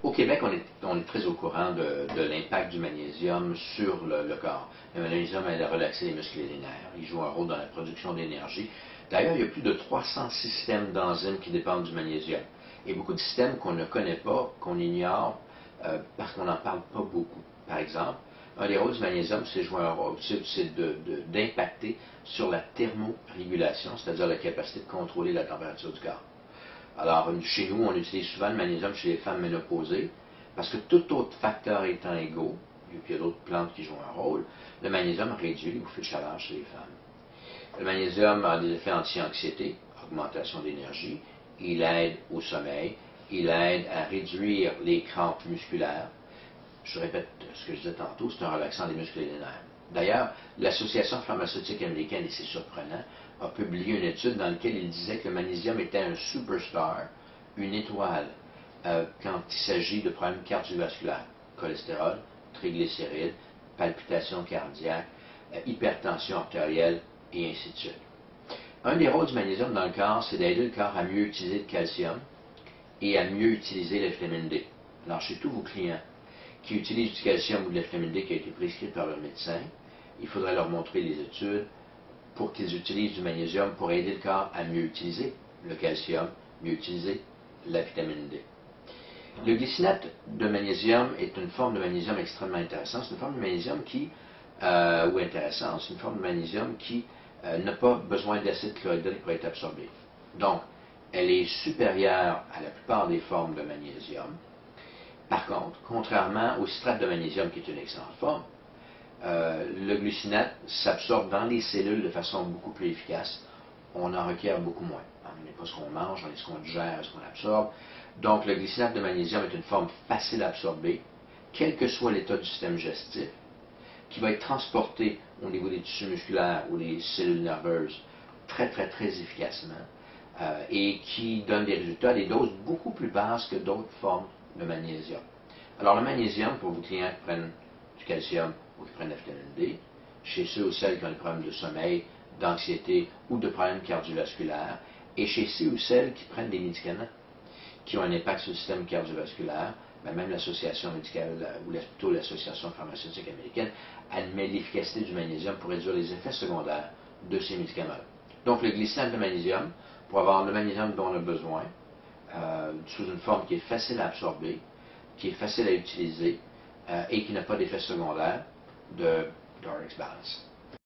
Au Québec, on est très au courant de l'impact du magnésium sur le corps. Le magnésium aide à relaxer les muscles et les nerfs. Il joue un rôle dans la production d'énergie. D'ailleurs, il y a plus de 300 systèmes d'enzymes qui dépendent du magnésium. Et beaucoup de systèmes qu'on ne connaît pas, qu'on ignore, parce qu'on n'en parle pas beaucoup. Par exemple, un des rôles du magnésium, c'est jouer un rôle, c'est d'impacter sur la thermorégulation, c'est-à-dire la capacité de contrôler la température du corps. Alors, chez nous, on utilise souvent le magnésium chez les femmes ménopausées, parce que tout autre facteur étant égaux, et puis il y a d'autres plantes qui jouent un rôle, le magnésium réduit les bouffées de chaleur chez les femmes. Le magnésium a des effets anti-anxiété, augmentation d'énergie, il aide au sommeil, il aide à réduire les crampes musculaires. Je répète ce que je disais tantôt, c'est un relaxant des muscles et des nerfs. D'ailleurs, l'Association pharmaceutique américaine, et c'est surprenant, a publié une étude dans laquelle il disait que le magnésium était un superstar, une étoile, quand il s'agit de problèmes cardiovasculaires, cholestérol, triglycérides, palpitations cardiaques, hypertension artérielle, et ainsi de suite. Un des rôles du magnésium dans le corps, c'est d'aider le corps à mieux utiliser le calcium et à mieux utiliser la vitamine D. Alors, chez tous vos clients qui utilisent du calcium ou de la vitamine D qui a été prescrite par leur médecin, il faudrait leur montrer les études pour qu'ils utilisent du magnésium pour aider le corps à mieux utiliser le calcium, mieux utiliser la vitamine D. Le glycinate de magnésium est une forme de magnésium extrêmement intéressante. C'est une forme de magnésium qui, ou intéressante, c'est une forme de magnésium qui n'a pas besoin d'acide chlorhydrique pour être absorbée. Donc, elle est supérieure à la plupart des formes de magnésium. Par contre, contrairement au citrate de magnésium, qui est une excellente forme, le glucinate s'absorbe dans les cellules de façon beaucoup plus efficace. On en requiert beaucoup moins. On n'est pas ce qu'on mange, on est ce qu'on digère, ce qu'on absorbe. Donc, le glycinate de magnésium est une forme facile à absorber, quel que soit l'état du système digestif, qui va être transporté au niveau des tissus musculaires ou des cellules nerveuses très, très, très efficacement et qui donne des résultats à des doses beaucoup plus basses que d'autres formes de magnésium. Alors, le magnésium, pour vos clients qui prennent du calcium ou qui prennent de la vitamine D, chez ceux ou celles qui ont des problèmes de sommeil, d'anxiété ou de problèmes cardiovasculaires, et chez ceux ou celles qui prennent des médicaments qui ont un impact sur le système cardiovasculaire, même l'association médicale, ou plutôt l'association pharmaceutique américaine, admet l'efficacité du magnésium pour réduire les effets secondaires de ces médicaments. Donc, le glycinate de magnésium, pour avoir le magnésium dont on a besoin, sous une forme qui est facile à absorber, qui est facile à utiliser et qui n'a pas d'effet secondaire de Dorix Balance.